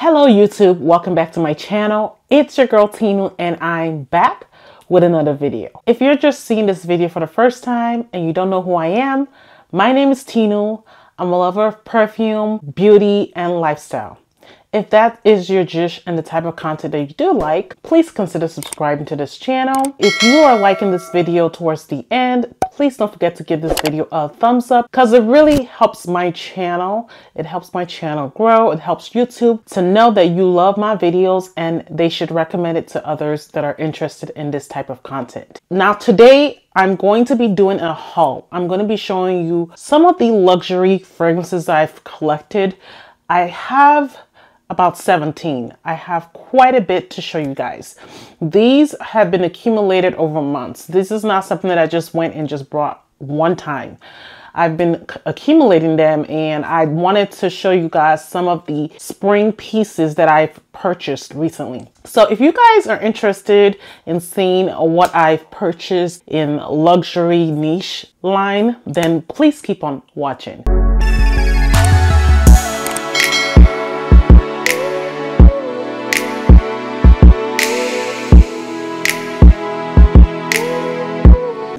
Hello YouTube, welcome back to my channel. It's your girl Tinu and I'm back with another video. If you're just seeing this video for the first time and you don't know who I am, my name is Tinu. I'm a lover of perfume, beauty, and lifestyle. If that is your dish and the type of content that you do like, please consider subscribing to this channel. If you are liking this video towards the end, please don't forget to give this video a thumbs up because it really helps my channel. It helps my channel grow. It helps YouTube to know that you love my videos and they should recommend it to others that are interested in this type of content. Now today, I'm going to be doing a haul. I'm going to be showing you some of the luxury fragrances I've collected. I have about 17. I have quite a bit to show you guys. These have been accumulated over months. This is not something that I just went and just brought one time. I've been accumulating them and I wanted to show you guys some of the spring pieces that I've purchased recently. So if you guys are interested in seeing what I've purchased in luxury niche line, then please keep on watching.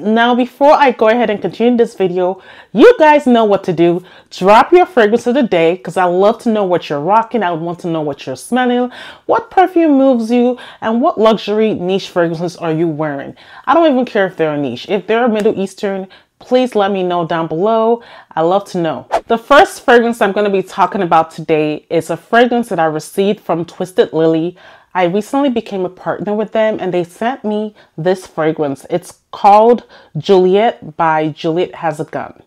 Now, before I go ahead and continue this video, you guys know what to do. Drop your fragrance of the day because I love to know what you're rocking. I want to know what you're smelling, what perfume moves you, and what luxury niche fragrances are you wearing. I don't even care if they're a niche. If they're Middle Eastern, please let me know down below. I love to know. The first fragrance I'm going to be talking about today is a fragrance that I received from Twisted Lily. I recently became a partner with them and they sent me this fragrance. It's called Juliet by Juliet Has a Gun.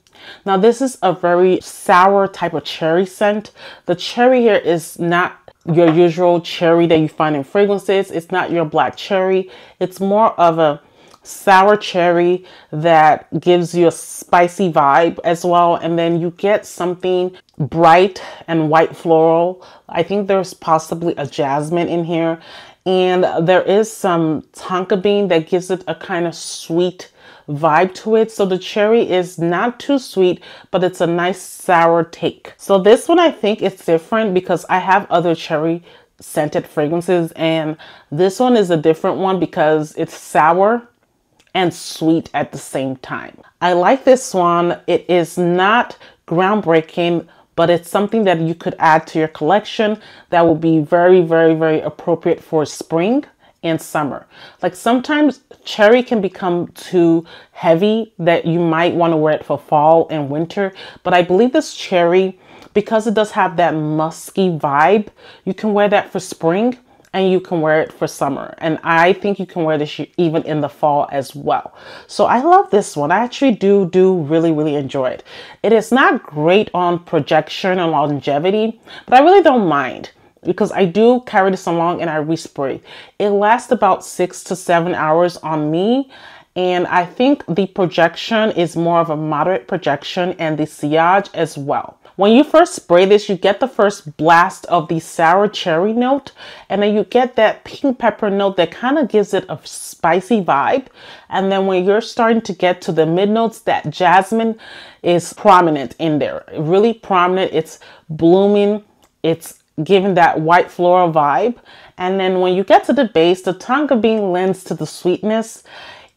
Now this is a very sour type of cherry scent. The cherry here is not your usual cherry that you find in fragrances. It's not your black cherry. It's more of a sour cherry that gives you a spicy vibe as well, and then you get something bright and white floral. I think there's possibly a jasmine in here, and there is some tonka bean that gives it a kind of sweet vibe to it. So the cherry is not too sweet, but it's a nice sour take. So this one I think it's different because I have other cherry scented fragrances and this one is a different one because it's sour and sweet at the same time. I like this one. It is not groundbreaking, but it's something that you could add to your collection that will be very, very, very appropriate for spring and summer. Like sometimes cherry can become too heavy that you might want to wear it for fall and winter, but I believe this cherry, because it does have that musky vibe, you can wear that for spring and you can wear it for summer. And I think you can wear this even in the fall as well. So I love this one. I actually do really, really enjoy it. It is not great on projection and longevity, but I really don't mind because I do carry this along and I respray. It lasts about 6 to 7 hours on me. And I think the projection is more of a moderate projection and the sillage as well. When you first spray this, you get the first blast of the sour cherry note, and then you get that pink pepper note that kind of gives it a spicy vibe. And then when you're starting to get to the mid notes, that jasmine is prominent in there, really prominent. It's blooming. It's giving that white floral vibe. And then when you get to the base, the tonka bean lends to the sweetness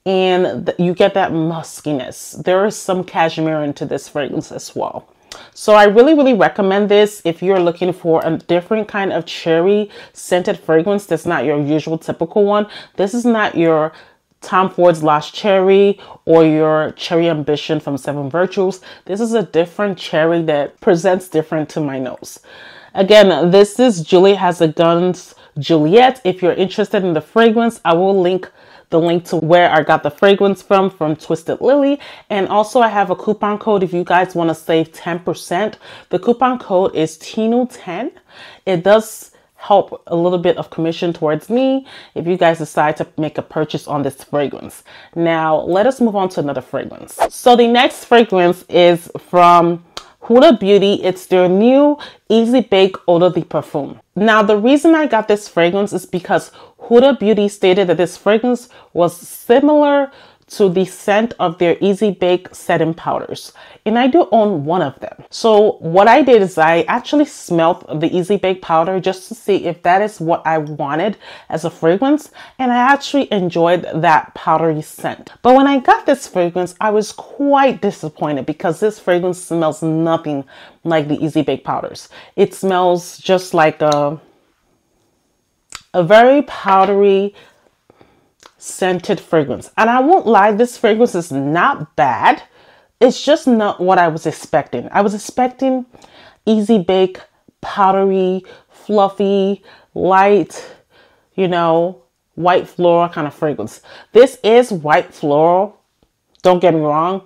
and you get that muskiness. There is some cashmere into this fragrance as well. So I really, really recommend this if you're looking for a different kind of cherry scented fragrance that's not your usual typical one. This is not your Tom Ford's Lost Cherry or your Cherry Ambition from Seven Virtues. This is a different cherry that presents different to my nose. Again, this is Juliet Has a Gun's Juliet. If you're interested in the fragrance, I will link the link to where I got the fragrance from Twisted Lily. And also I have a coupon code if you guys want to save 10%. The coupon code is TINU10. It does help a little bit of commission towards me if you guys decide to make a purchase on this fragrance. Now, let us move on to another fragrance. So the next fragrance is from Huda Beauty. It's their new Easy Bake Eau de Parfum. Now, the reason I got this fragrance is because Huda Beauty stated that this fragrance was similar to the scent of their Easy Bake setting powders. And I do own one of them. So what I did is I actually smelled the Easy Bake powder just to see if that is what I wanted as a fragrance. And I actually enjoyed that powdery scent. But when I got this fragrance, I was quite disappointed because this fragrance smells nothing like the Easy Bake powders. It smells just like a very powdery, scented fragrance. And I won't lie, this fragrance is not bad. It's just not what I was expecting. I was expecting Easy Bake, powdery, fluffy, light, you know, white floral kind of fragrance. This is white floral. Don't get me wrong.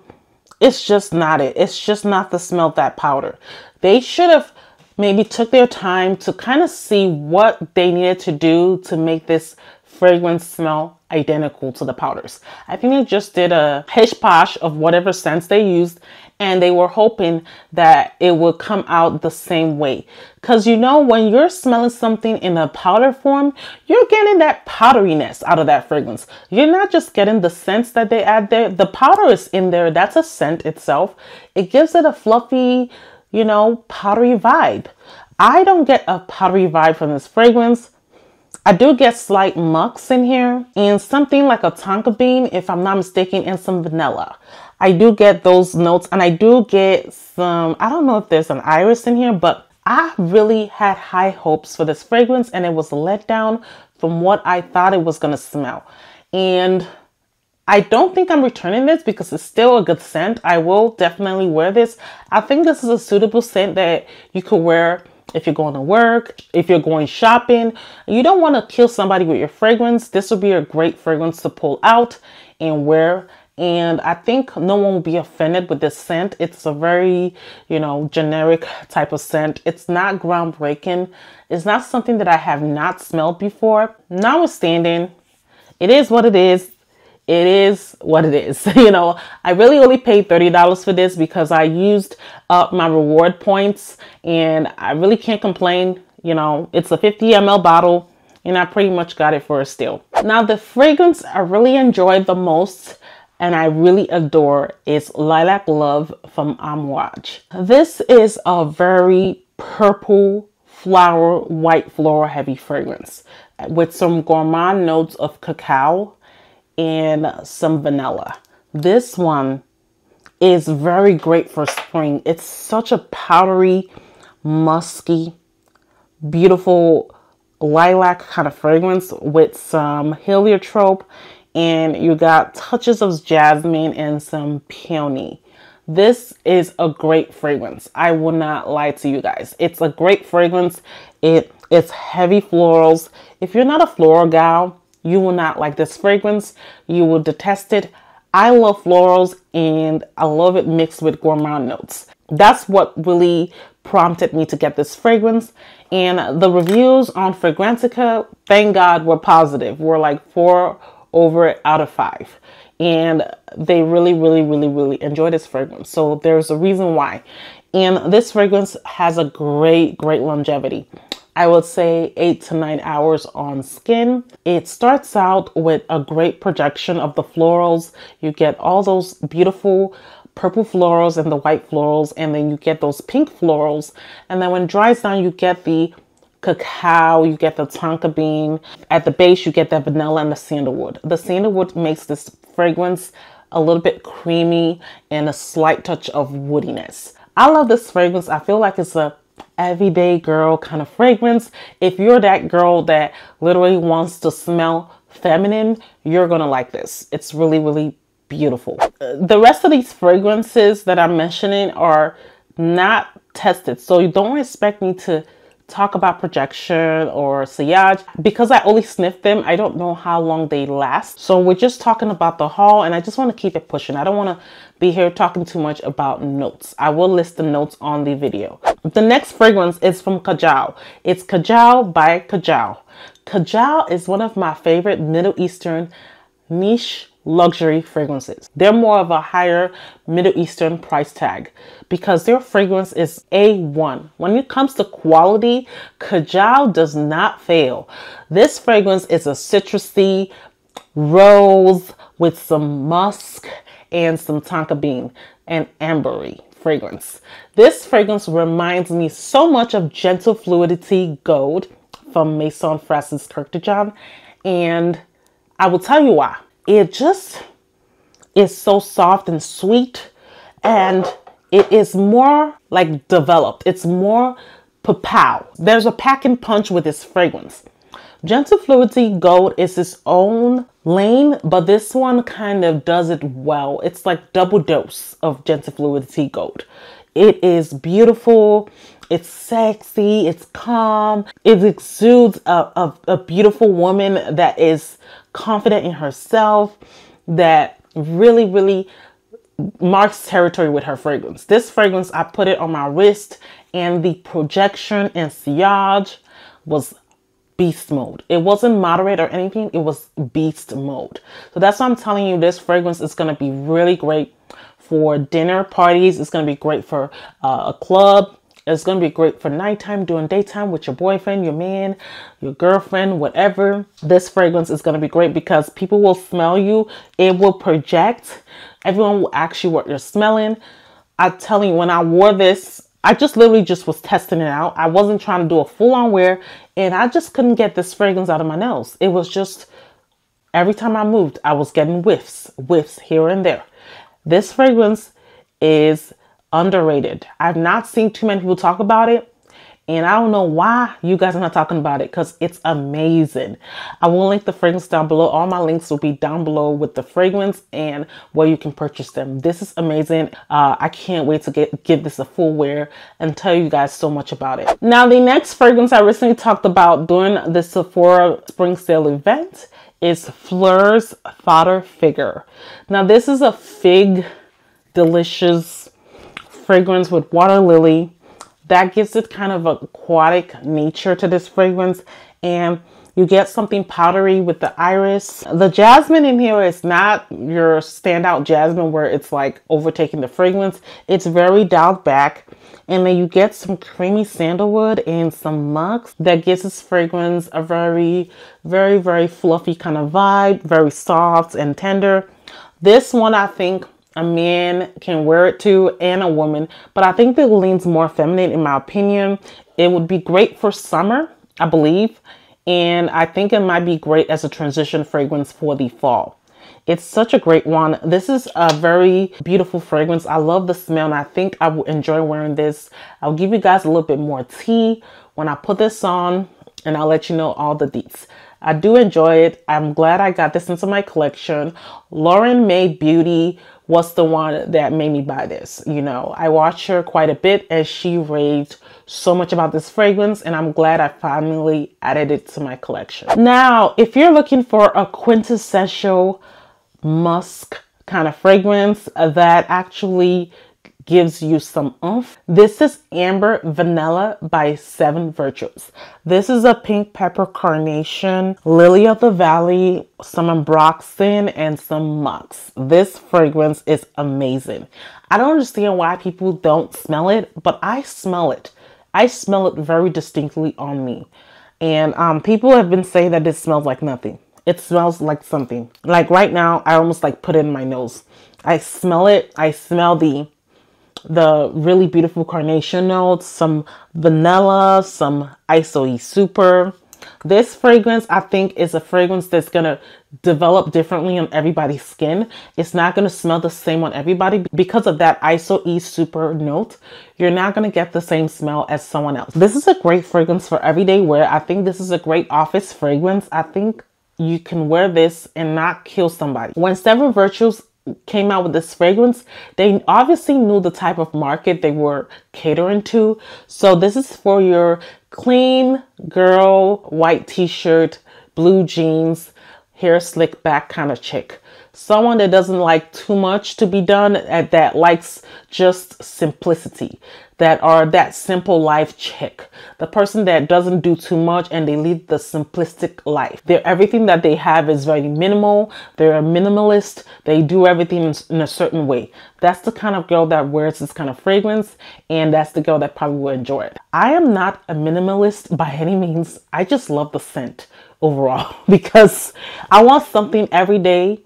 It's just not it. It's just not the smell of that powder. They should have maybe took their time to kind of see what they needed to do to make this fragrance smell identical to the powders. I think they just did a hish posh of whatever scents they used, and they were hoping that it would come out the same way. Because you know, when you're smelling something in a powder form, you're getting that powderiness out of that fragrance. You're not just getting the scents that they add there. The powder is in there. That's a scent itself. It gives it a fluffy, you know, powdery vibe. I don't get a powdery vibe from this fragrance. I do get slight mucks in here and something like a tonka bean, if I'm not mistaken, and some vanilla. I do get those notes, and I do get some, I don't know if there's an iris in here, but I really had high hopes for this fragrance, and it was let down from what I thought it was going to smell. And I don't think I'm returning this because it's still a good scent. I will definitely wear this. I think this is a suitable scent that you could wear if you're going to work, if you're going shopping. You don't want to kill somebody with your fragrance. This would be a great fragrance to pull out and wear. And I think no one will be offended with this scent. It's a very, you know, generic type of scent. It's not groundbreaking. It's not something that I have not smelled before. Notwithstanding, it is what it is. It is what it is. You know, I really only paid $30 for this because I used up my reward points, and I really can't complain. You know, it's a 50 ml bottle, and I pretty much got it for a steal. Now, the fragrance I really enjoyed the most and I really adore is Lilac Love from Amore. This is a very purple flower, white floral heavy fragrance with some gourmand notes of cacao and some vanilla. This one is very great for spring. It's such a powdery, musky, beautiful lilac kind of fragrance with some heliotrope, and you got touches of jasmine and some peony. This is a great fragrance. I will not lie to you guys. It's a great fragrance. It's heavy florals. If you're not a floral gal, you will not like this fragrance. You will detest it. I love florals, and I love it mixed with gourmand notes. That's what really prompted me to get this fragrance. And the reviews on Fragrantica, thank God, were positive. We're like 4 out of 5. And they really enjoy this fragrance. So there's a reason why. And this fragrance has a great longevity. I would say 8 to 9 hours on skin. It starts out with a great projection of the florals. You get all those beautiful purple florals and the white florals, and then you get those pink florals. And then when it dries down, you get the cacao, you get the tonka bean. At the base, you get the vanilla and the sandalwood. The sandalwood makes this fragrance a little bit creamy and a slight touch of woodiness. I love this fragrance. I feel like it's a everyday girl kind of fragrance. If you're that girl that literally wants to smell feminine, you're gonna like this. It's really beautiful. The rest of these fragrances that I'm mentioning are not tested, so you don't expect me to talk about projection or sillage. Because I only sniffed them, I don't know how long they last. So we're just talking about the haul, and I just want to keep it pushing. I don't want to be here talking too much about notes. I will list the notes on the video. The next fragrance is from Kajal. It's Kajal by Kajal. Kajal is one of my favorite Middle Eastern niche luxury fragrances. They're more of a higher Middle Eastern price tag because their fragrance is A1. When it comes to quality, Kajal does not fail. This fragrance is a citrusy rose with some musk and some tonka bean and ambery fragrance. This fragrance reminds me so much of Gentle Fluidity Gold from Maison Francis Kurkdjian, and I will tell you why. It just is so soft and sweet, and it is more like developed. It's more pow. There's a pack and punch with this fragrance. Gentle Fluidity Gold is its own lane, but this one kind of does it well. It's like double dose of Gentle Fluidity Gold. It is beautiful. It's sexy. It's calm. It exudes a beautiful woman that is confident in herself, that really marks territory with her fragrance. This fragrance, I put it on my wrist, and the projection and sillage was beast mode. It wasn't moderate or anything. It was beast mode. So that's why I'm telling you, this fragrance is going to be really great for dinner parties. It's going to be great for a club. It's going to be great for nighttime, doing daytime with your boyfriend, your man, your girlfriend, whatever. This fragrance is going to be great because people will smell you. It will project. Everyone will ask you what you're smelling. I'm telling you, when I wore this, I just literally just was testing it out. I wasn't trying to do a full-on wear, and I just couldn't get this fragrance out of my nose. It was just, every time I moved, I was getting whiffs here and there. This fragrance is underrated. I've not seen too many people talk about it, and I don't know why you guys are not talking about it, because it's amazing. I will link the fragrance down below. All my links will be down below with the fragrance and where you can purchase them. This is amazing. I can't wait to give this a full wear and tell you guys so much about it. Now, the next fragrance I recently talked about during the Sephora spring sale event is Phlur's Fodder Figure. Now, this is a fig delicious fragrance with water lily. That gives it kind of aquatic nature to this fragrance, and you get something powdery with the iris. The jasmine in here is not your standout jasmine where it's like overtaking the fragrance. It's very dialed back, and then you get some creamy sandalwood and some musk that gives this fragrance a very fluffy kind of vibe, very soft and tender. This one, I think a man can wear it too, and a woman, but I think it leans more feminine in my opinion. It would be great for summer, I believe, and I think it might be great as a transition fragrance for the fall. It's such a great one. This is a very beautiful fragrance. I love the smell, and I think I will enjoy wearing this. I'll give you guys a little bit more tea when I put this on, and I'll let you know all the deets. I do enjoy it. I'm glad I got this into my collection. Lauren Mae Beauty was the one that made me buy this. You know, I watched her quite a bit, and she raved so much about this fragrance, and I'm glad I finally added it to my collection. Now, if you're looking for a quintessential musk kind of fragrance that actually gives you some oomph, this is Amber Vanilla by Seven Virtues. This is a pink pepper carnation, lily of the valley, some ambroxan, and some musk. This fragrance is amazing. I don't understand why people don't smell it, but I smell it. I smell it very distinctly on me. And people have been saying that it smells like nothing. It smells like something. Like right now, I almost like put it in my nose. I smell it. I smell the really beautiful carnation notes, some vanilla, some ISOE Super. This fragrance, I think, is a fragrance that's going to develop differently on everybody's skin. It's not going to smell the same on everybody. Because of that ISOE Super note, you're not going to get the same smell as someone else. This is a great fragrance for everyday wear. I think this is a great office fragrance. I think you can wear this and not kill somebody. When Seven Virtues came out with this fragrance, they obviously knew the type of market they were catering to. So this is for your clean girl, white t-shirt, blue jeans, hair slick back kind of chick. Someone that doesn't like too much to be done, that likes just simplicity, that simple life chick. The person that doesn't do too much and they lead the simplistic life. Everything that they have is very minimal. They're a minimalist. They do everything in a certain way. That's the kind of girl that wears this kind of fragrance, and that's the girl that probably will enjoy it. I am not a minimalist by any means. I just love the scent overall because I want something every day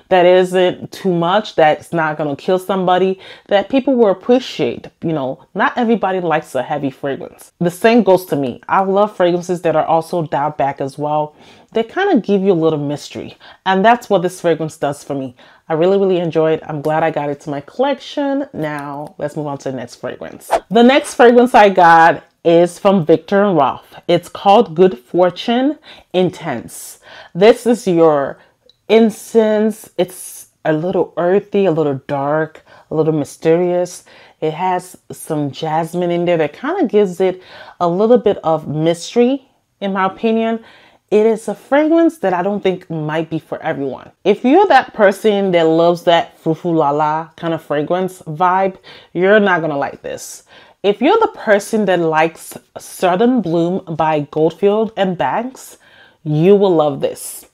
that isn't too much, that's not going to kill somebody, that people will appreciate. You know, not everybody likes a heavy fragrance. The same goes to me. I love fragrances that are also dialed back as well. They kind of give you a little mystery. And that's what this fragrance does for me. I really, really enjoy it. I'm glad I got it to my collection. Now, let's move on to the next fragrance. The next fragrance I got is from Viktor and Rolf. It's called Good Fortune Intense. This is your incense. It's a little earthy, a little dark, a little mysterious. It has some jasmine in there that kind of gives it a little bit of mystery, in my opinion. It is a fragrance that I don't think might be for everyone. If you're that person that loves that foo-foo la la kind of fragrance vibe, you're not gonna like this. If you're the person that likes Southern Bloom by Goldfield and Banks, you will love this.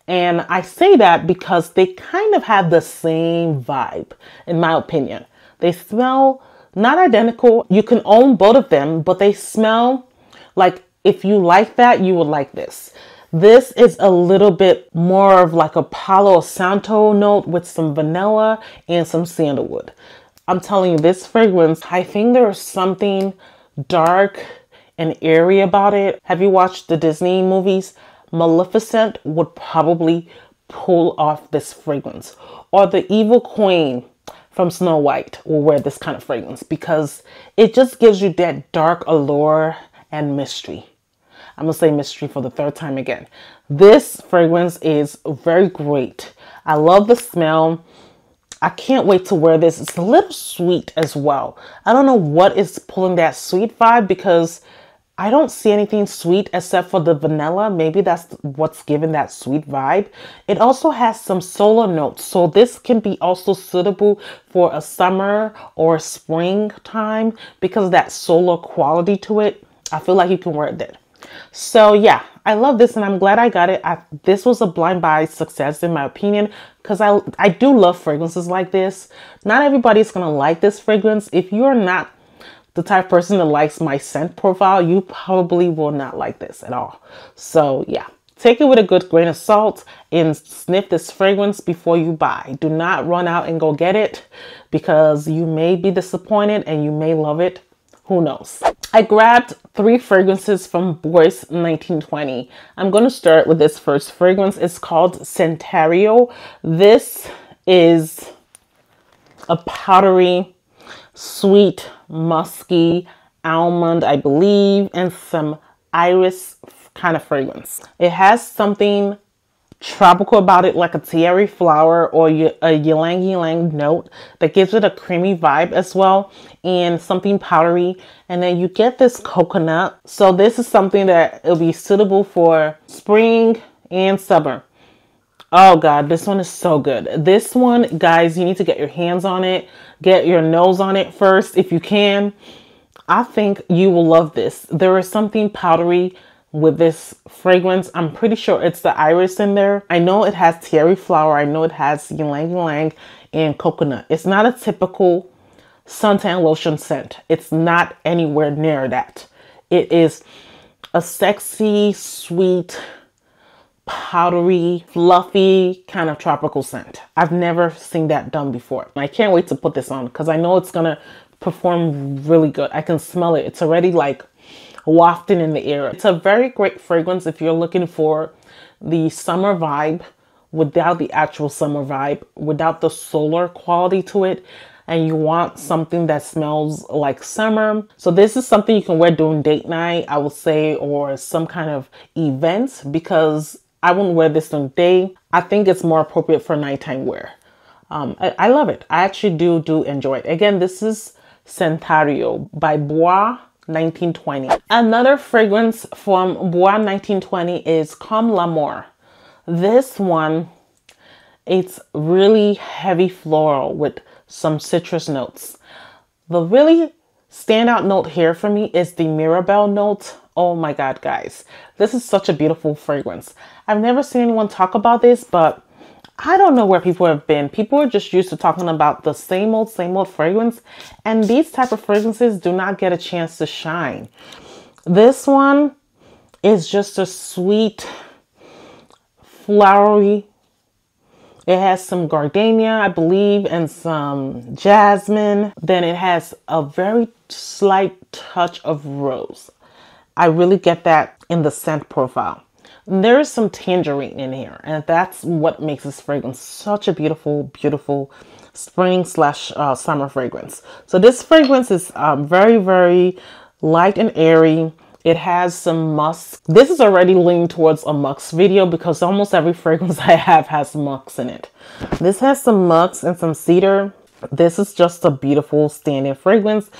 And I say that because they kind of have the same vibe, in my opinion. They smell not identical. You can own both of them, but they smell like, if you like that, you would like this. This is a little bit more of like a Palo Santo note with some vanilla and some sandalwood. I'm telling you, this fragrance, I think there's something dark and eerie about it. Have you watched the Disney movies? Maleficent would probably pull off this fragrance. Or the evil queen from Snow White will wear this kind of fragrance because it just gives you that dark allure and mystery. I'm going to say mystery for the third time again. This fragrance is very great. I love the smell. I can't wait to wear this. It's a little sweet as well. I don't know what is pulling that sweet vibe because I don't see anything sweet except for the vanilla. Maybe that's what's giving that sweet vibe. It also has some solar notes. So this can be also suitable for a summer or spring time because of that solar quality to it. I feel like you can wear it there. So yeah, I love this and I'm glad I got it. This was a blind buy success in my opinion because I do love fragrances like this. Not everybody's going to like this fragrance. If you're not the type of person that likes my scent profile, you probably will not like this at all. So yeah, take it with a good grain of salt and sniff this fragrance before you buy. Do not run out and go get it because you may be disappointed and you may love it. Who knows? I grabbed 3 fragrances from BOIS 1920. I'm going to start with this first fragrance. It's called Centenario. This is a powdery, sweet, musky almond, I believe, and some iris kind of fragrance. It has something tropical about it, like a terry flower or a ylang ylang note that gives it a creamy vibe as well, and something powdery, and then you get this coconut. So this is something that it'll be suitable for spring and summer. Oh God, this one is so good. This one, guys, you need to get your hands on it, get your nose on it first if you can. I think you will love this. There is something powdery with this fragrance. I'm pretty sure it's the iris in there. I know it has terry flower. I know it has ylang ylang and coconut. It's not a typical suntan lotion scent. It's not anywhere near that. It is a sexy, sweet, powdery, fluffy kind of tropical scent. I've never seen that done before. I can't wait to put this on because I know it's gonna perform really good. I can smell it. It's already like wafting in the air. It's a very great fragrance if you're looking for the summer vibe without the actual summer vibe, without the solar quality to it, and you want something that smells like summer. So this is something you can wear during date night, I would say, or some kind of event, because I wouldn't wear this during day. I think it's more appropriate for nighttime wear. I love it. I actually do enjoy it. Again, this is Centenario by BOIS 1920. Another fragrance from BOIS 1920 is Comme l'Amour. This one, it's really heavy floral with some citrus notes. The really standout note here for me is the Mirabelle note. Oh my God, guys, this is such a beautiful fragrance. I've never seen anyone talk about this, but I don't know where people have been. People are just used to talking about the same old fragrance. And these type of fragrances do not get a chance to shine. This one is just a sweet, flowery. It has some gardenia, I believe, and some jasmine. Then it has a very slight touch of rose. I really get that in the scent profile. There is some tangerine in here, and that's what makes this fragrance such a beautiful, beautiful spring slash summer fragrance. So this fragrance is very, very light and airy. It has some musk. This is already leaning towards a musk video because almost every fragrance I have has musk in it. This has some musk and some cedar. This is just a beautiful standing fragrance.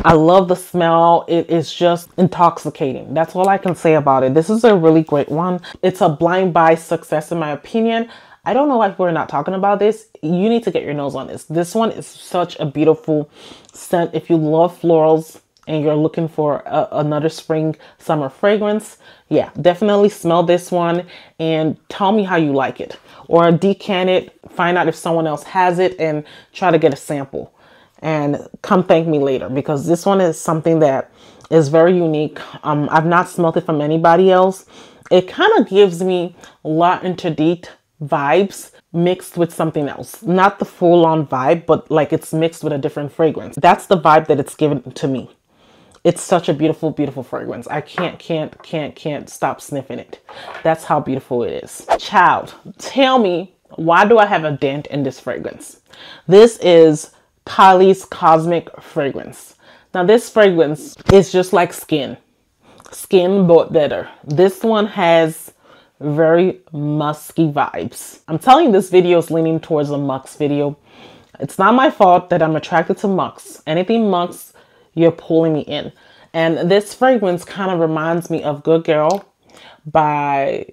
I love the smell. It is just intoxicating. That's all I can say about it. This is a really great one. It's a blind buy success in my opinion. I don't know why we're not talking about this. You need to get your nose on this. This one is such a beautiful scent. If you love florals and you're looking for another spring summer fragrance, yeah, definitely smell this one and tell me how you like it. Or decant it, find out if someone else has it, and try to get a sample. And come thank me later, because this one is something that is very unique. I've not smelled it from anybody else. It kind of gives me La Interdite vibes mixed with something else. Not the full-on vibe, but like it's mixed with a different fragrance. That's the vibe that it's given to me. It's such a beautiful, beautiful fragrance. I can't stop sniffing it. That's how beautiful it is. Child, tell me, why do I have a dent in this fragrance? This is Kylie's Cosmic Fragrance. Now this fragrance is just like skin but better. This one has very musky vibes. I'm telling you, this video is leaning towards a musk video. It's not my fault that I'm attracted to musk. Anything musk, you're pulling me in. And this fragrance kind of reminds me of Good Girl by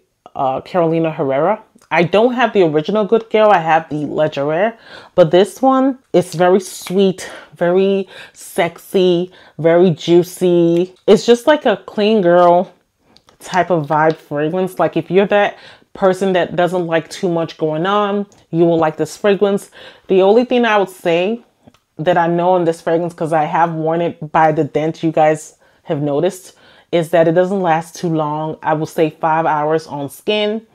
Carolina Herrera. I don't have the original Good Girl. I have the Legere, but this one is very sweet, very sexy, very juicy. It's just like a clean girl type of vibe fragrance. Like if you're that person that doesn't like too much going on, you will like this fragrance. The only thing I would say that I know in this fragrance, because I have worn it by the dent you guys have noticed, is that it doesn't last too long. I will say 5 hours on skin.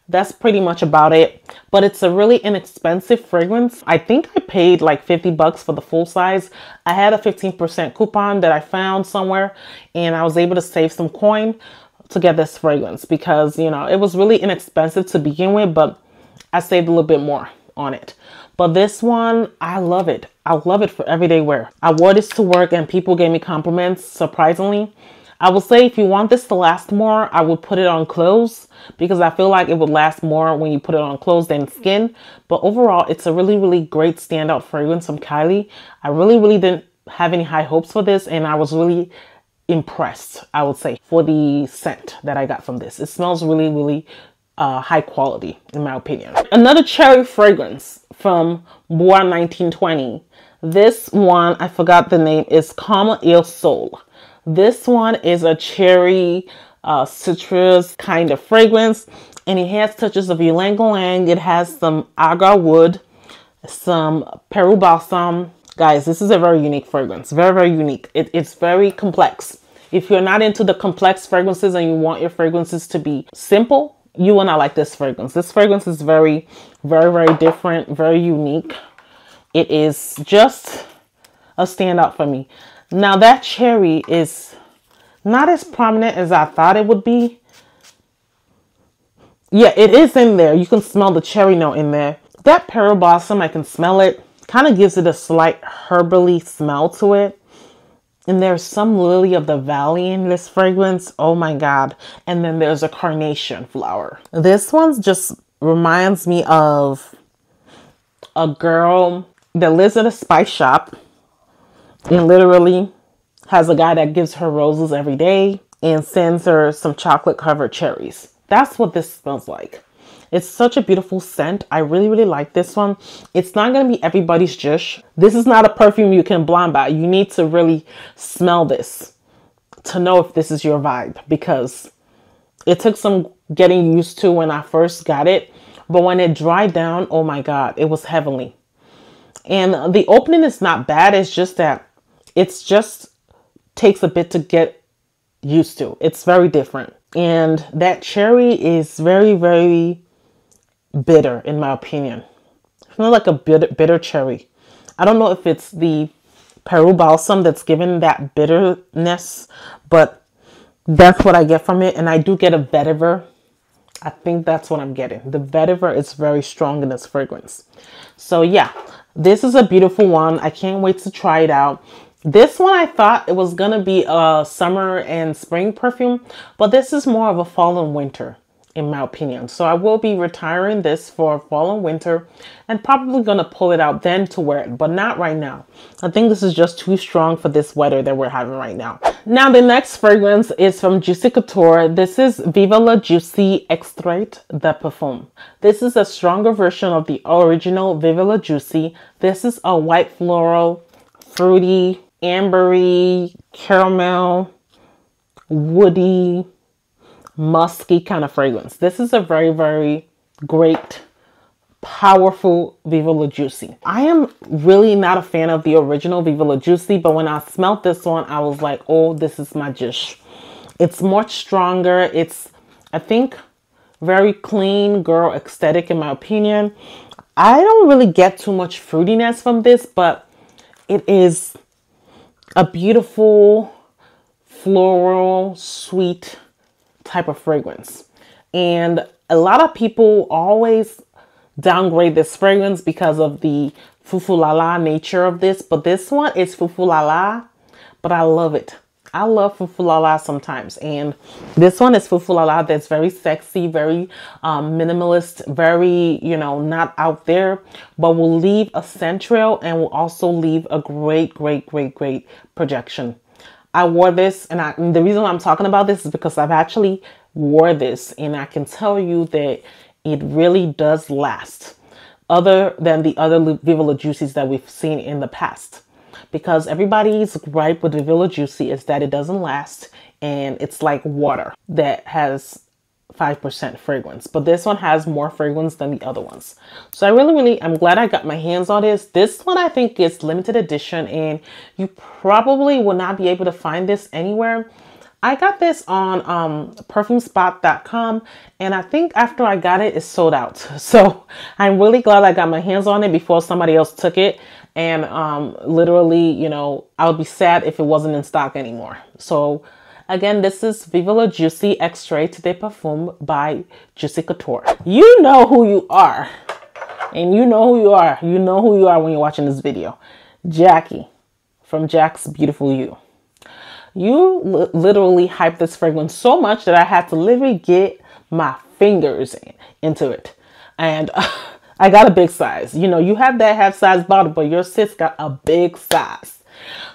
That's pretty much about it. But it's a really inexpensive fragrance. I think I paid like 50 bucks for the full size. I had a 15% coupon that I found somewhere, and I was able to save some coin to get this fragrance because, you know, it was really inexpensive to begin with, but I saved a little bit more on it. But this one, I love it. I love it for everyday wear. I wore this to work and people gave me compliments, surprisingly. I will say if you want this to last more, I would put it on clothes because I feel like it would last more when you put it on clothes than skin. But overall, it's a really, really great standout fragrance from Kylie. I really didn't have any high hopes for this, and I was really impressed, I would say, for the scent that I got from this. It smells really high quality, in my opinion. Another cherry fragrance from BOIS 1920. This one, I forgot the name, is Comme Il Sol. This one is a cherry citrus kind of fragrance, and it has touches of ylang ylang. It has some agar wood, some Peru balsam. Guys, this is a very unique fragrance. Very unique. It's very complex. If you're not into the complex fragrances and you want your fragrances to be simple, you will not like this fragrance. This fragrance is very different, very unique. It is just a standout for me. Now that cherry is not as prominent as I thought it would be. Yeah, it is in there. You can smell the cherry note in there. That Peru Blossom, I can smell it. Kind of gives it a slight herbally smell to it. And there's some lily of the valley in this fragrance. Oh my God. And then there's a carnation flower. This one just reminds me of a girl that lives in a spice shop and literally has a guy that gives her roses every day and sends her some chocolate covered cherries. That's what this smells like. It's such a beautiful scent. I really like this one. It's not going to be everybody's dish. This is not a perfume you can blind buy. You need to really smell this to know if this is your vibe, because it took some getting used to when I first got it. But when it dried down, oh my God, it was heavenly. And the opening is not bad. It's just that it's just takes a bit to get used to. It's very different. And that cherry is very bitter in my opinion. It smells like a bitter cherry. I don't know if it's the Peru Balsam that's giving that bitterness, but that's what I get from it. And I do get a vetiver. I think that's what I'm getting. The vetiver is very strong in this fragrance. So yeah, this is a beautiful one. I can't wait to try it out. This one, I thought it was going to be a summer and spring perfume, but this is more of a fall and winter, in my opinion. So I will be retiring this for fall and winter and probably going to pull it out then to wear it, but not right now. I think this is just too strong for this weather that we're having right now. Now, the next fragrance is from Juicy Couture. This is Viva La Juicy Extrait de Parfum. This is a stronger version of the original Viva La Juicy. This is a white floral, fruity, ambery, caramel, woody, musky kind of fragrance. This is a very, very great, powerful Viva La Juicy. I am really not a fan of the original Viva La Juicy, but when I smelled this one, I was like, oh, this is my dish. It's much stronger. It's, I think, very clean girl aesthetic in my opinion. I don't really get too much fruitiness from this, but it is a beautiful, floral, sweet type of fragrance. And a lot of people always downgrade this fragrance because of the foo-foo-la-la nature of this. But this one is foo-foo-la-la, but I love it. I love foo-foo-la-la sometimes. And this one is foo-foo-la-la that's very sexy, very minimalist, very, you know, not out there, but will leave a scent trail and will also leave a great, great, great, great projection. I wore this, and the reason I'm talking about this is because I've actually wore this, and I can tell you that it really does last, other than the other Viva La Juicies that we've seen in the past. Because everybody's gripe with Viva La Juicy is that it doesn't last, and it's like water that has 5% fragrance. But this one has more fragrance than the other ones. So I'm glad I got my hands on this. This one I think is limited edition, and you probably will not be able to find this anywhere. I got this on perfumespot.com, and I think after I got it, it's sold out. So I'm really glad I got my hands on it before somebody else took it. And literally, you know, I would be sad if it wasn't in stock anymore. So again, this is Viva La Juicy Extrait de Parfum by Juicy Couture. You know who you are. And you know who you are. You know who you are when you're watching this video. Jackie from Jack's Beautiful You. You literally hyped this fragrance so much that I had to literally get my fingers into it. And I got a big size. You know, you have that half size bottle, but your sis got a big size.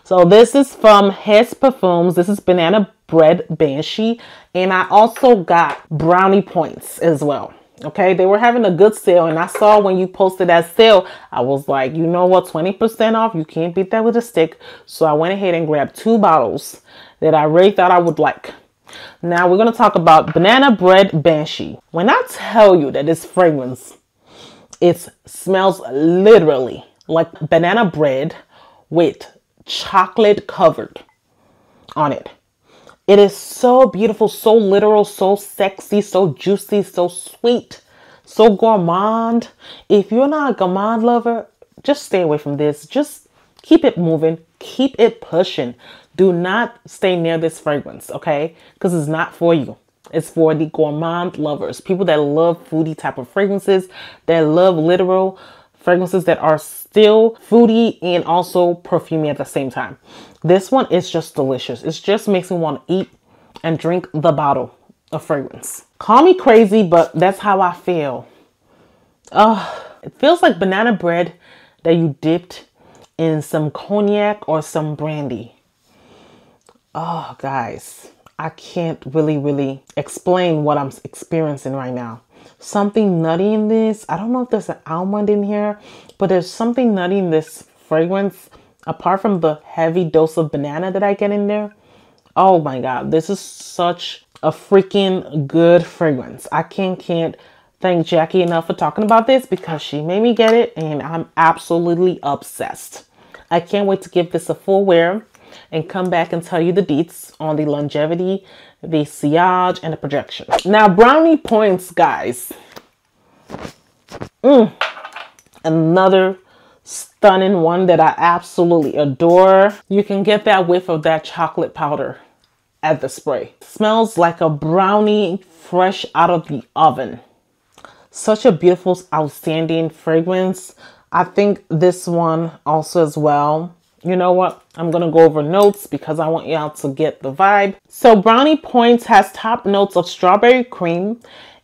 So this is from His Perfumes. This is Banana Bread Banshee. And I also got Brownie Points as well. Okay, they were having a good sale, and I saw when you posted that sale, I was like, you know what, 20% off, you can't beat that with a stick. So I went ahead and grabbed 2 bottles that I really thought I would like. Now we're going to talk about Banana Bread Banshee. When I tell you that this fragrance, it smells literally like banana bread with chocolate covered on it. It is so beautiful, so literal, so sexy, so juicy, so sweet, so gourmand. If you're not a gourmand lover, just stay away from this. Just keep it moving. Keep it pushing. Do not stay near this fragrance, okay? Because it's not for you. It's for the gourmand lovers. People that love foodie type of fragrances, that love literal fragrances that are still foodie and also perfumey at the same time. This one is just delicious. It just makes me want to eat and drink the bottle of fragrance. Call me crazy, but that's how I feel. It feels like banana bread that you dipped in some cognac or some brandy. Oh, guys, I can't really explain what I'm experiencing right now. Something nutty in this. I don't know if there's an almond in here, but there's something nutty in this fragrance apart from the heavy dose of banana that I get in there. Oh my God, this is such a freaking good fragrance. I can't thank Jackie enough for talking about this because she made me get it and I'm absolutely obsessed. I can't wait to give this a full wear and come back and tell you the deets on the longevity, the sillage, and the projection. Now, Brownie Points, guys. Another stunning one that I absolutely adore. You can get that whiff of that chocolate powder at the spray. Smells like a brownie fresh out of the oven. Such a beautiful, outstanding fragrance. I think this one also as well. You know what? I'm going to go over notes because I want y'all to get the vibe. So Brownie Points has top notes of strawberry cream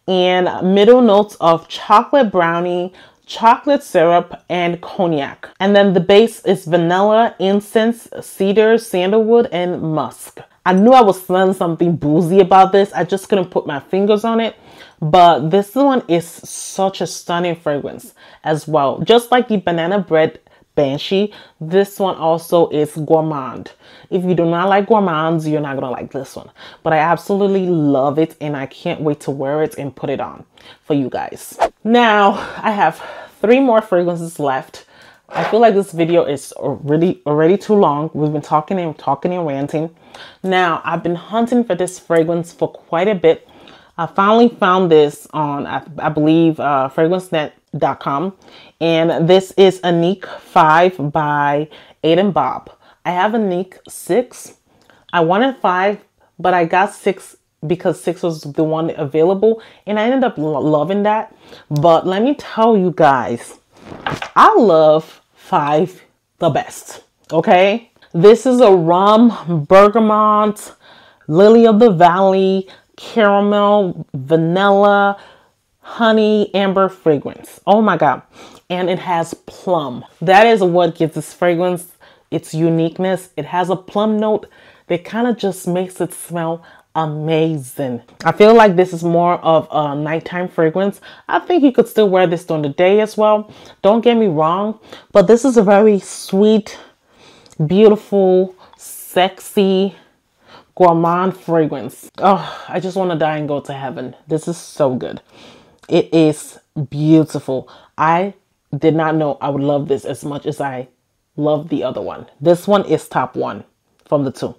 and middle notes of chocolate brownie, chocolate syrup, and cognac. And then the base is vanilla, incense, cedar, sandalwood, and musk. I knew I was smelling something boozy about this. I just couldn't put my fingers on it. But this one is such a stunning fragrance as well. Just like the banana bread Banshee, this one also is gourmand. If you do not like gourmands, you're not gonna like this one. But I absolutely love it, and I can't wait to wear it and put it on for you guys. Now I have 3 more fragrances left. I feel like this video is already too long. We've been talking and ranting. Now I've been hunting for this fragrance for quite a bit. I finally found this on, I believe, fragrancenet.com. And this is Anique 5 by Aiden Bob. I have Anique 6. I wanted 5, but I got 6 because 6 was the one available. And I ended up loving that. But let me tell you guys, I love 5 the best. Okay? This is a rum, bergamot, lily of the valley, caramel, vanilla, honey, amber fragrance. Oh my god. And it has plum. That is what gives this fragrance its uniqueness. It has a plum note that kind of just makes it smell amazing. I feel like this is more of a nighttime fragrance. I think you could still wear this during the day as well. Don't get me wrong, but this is a very sweet, beautiful, sexy, gourmand fragrance. Oh, I just want to die and go to heaven. This is so good. It is beautiful. I did not know I would love this as much as I love the other one. This one is top 1 from the 2.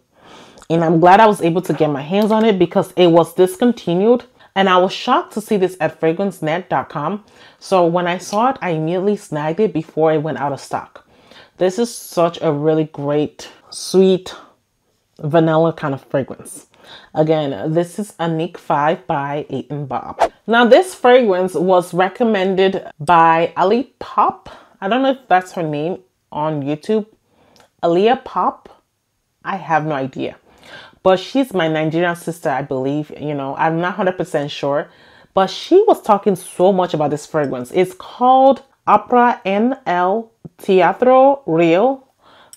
And I'm glad I was able to get my hands on it because it was discontinued. And I was shocked to see this at fragrancenet.com. So when I saw it, I immediately snagged it before it went out of stock. This is such a really great, sweet, vanilla kind of fragrance. Again, this is Anique 5 by Aiden Bob. Now this fragrance was recommended by Ali Pop. I don't know if that's her name on YouTube. Aliyah Pop. I have no idea. But she's my Nigerian sister, I believe. You know, I'm not 100% sure. But she was talking so much about this fragrance. It's called Opera NL Teatro Real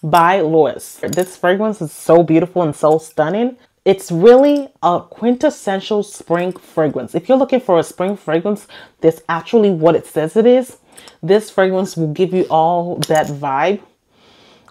by Loewe. This fragrance is so beautiful and so stunning. It's really a quintessential spring fragrance. If you're looking for a spring fragrance, that's actually what it says it is. This fragrance will give you all that vibe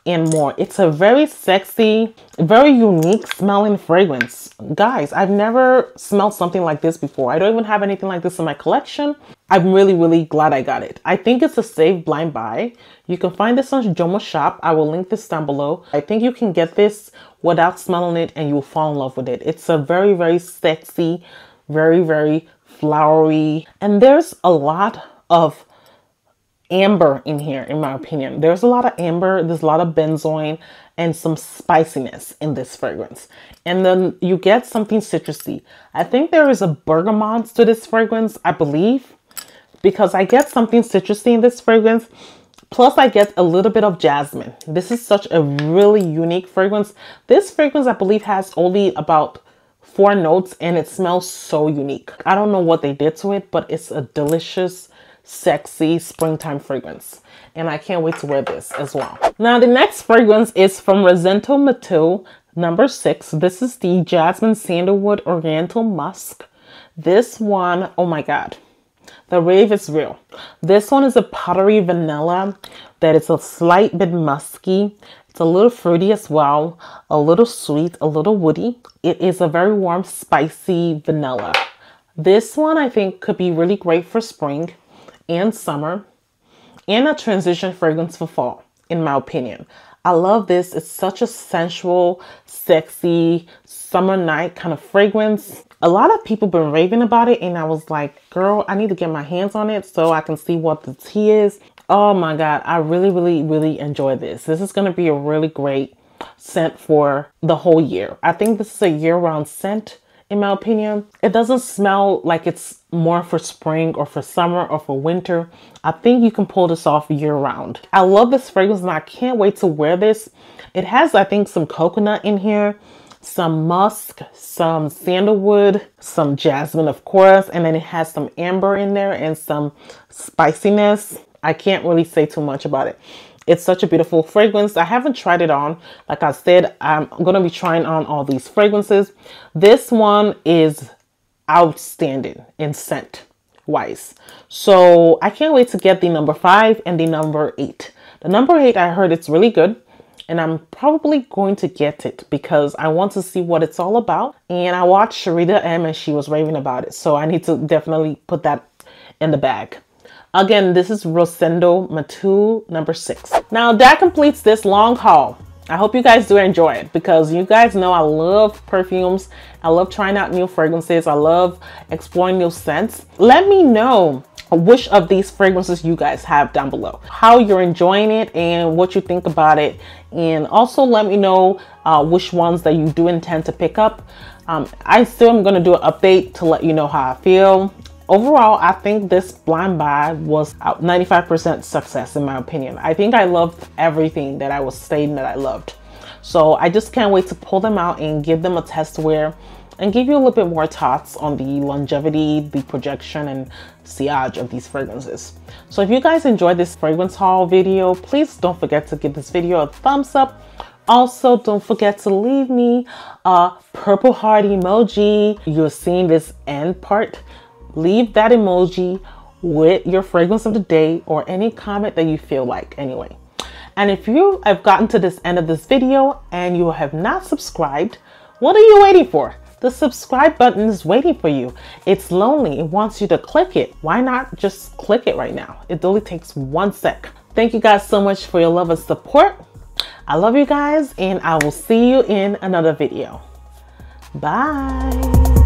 and more. It's a very sexy, very unique smelling fragrance. Guys, I've never smelled something like this before. I don't even have anything like this in my collection. I'm really glad I got it. I think it's a safe blind buy. You can find this on JOMASHOP. I will link this down below. I think you can get this without smelling it and you'll fall in love with it. It's a very sexy, very flowery, and there's a lot of amber in here, in my opinion. There's a lot of amber, there's a lot of benzoin, and some spiciness in this fragrance. And then you get something citrusy. I think there is a bergamot to this fragrance, I believe, because I get something citrusy in this fragrance. Plus, I get a little bit of jasmine. This is such a really unique fragrance. This fragrance, I believe, has only about 4 notes, and it smells so unique. I don't know what they did to it, but it's a delicious, sexy springtime fragrance. And I can't wait to wear this as well. Now, the next fragrance is from Rosendo Mateu, number 6. This is the Jasmine Sandalwood Oriental Musk. This one, oh my God. The rave is real. This one is a powdery vanilla that is a slight bit musky. It's a little fruity as well, a little sweet, a little woody. It is a very warm, spicy vanilla. This one I think could be really great for spring and summer and a transition fragrance for fall, in my opinion. I love this. It's such a sensual, sexy, summer night kind of fragrance. A lot of people been raving about it, and I was like, girl, I need to get my hands on it so I can see what the tea is. Oh my God, I really enjoy this. This is going to be a really great scent for the whole year. I think this is a year-round scent, in my opinion. It doesn't smell like it's more for spring or for summer or for winter. I think you can pull this off year-round. I love this fragrance, and I can't wait to wear this. It has, I think, some coconut in here, some musk, some sandalwood, some jasmine, of course, and then it has some amber in there and some spiciness. I can't really say too much about it. It's such a beautiful fragrance. I haven't tried it on. Like I said, I'm going to be trying on all these fragrances. This one is outstanding in scent wise. So I can't wait to get the number 5 and the number 8. The number 8, I heard it's really good. And I'm probably going to get it because I want to see what it's all about. And I watched Sharita M and she was raving about it. So I need to definitely put that in the bag. Again, this is Rosendo Mateu number 6. Now that completes this long haul. I hope you guys do enjoy it because you guys know I love perfumes. I love trying out new fragrances. I love exploring new scents. Let me know which of these fragrances you guys have down below, how you're enjoying it and what you think about it. And also let me know which ones that you do intend to pick up. I still am going to do an update to let you know how I feel. Overall, I think this blind buy was 95% success in my opinion. I think I loved everything that I was stating that I loved. So I just can't wait to pull them out and give them a test wear and give you a little bit more thoughts on the longevity, the projection, and sillage of these fragrances. So if you guys enjoyed this fragrance haul video, please don't forget to give this video a thumbs up. Also, don't forget to leave me a purple heart emoji. You're seeing this end part. Leave that emoji with your fragrance of the day or any comment that you feel like anyway. And if you have gotten to this end of this video and you have not subscribed, what are you waiting for? The subscribe button is waiting for you. It's lonely. It wants you to click it. Why not just click it right now? It only takes 1 sec. Thank you guys so much for your love and support. I love you guys and I will see you in another video. Bye.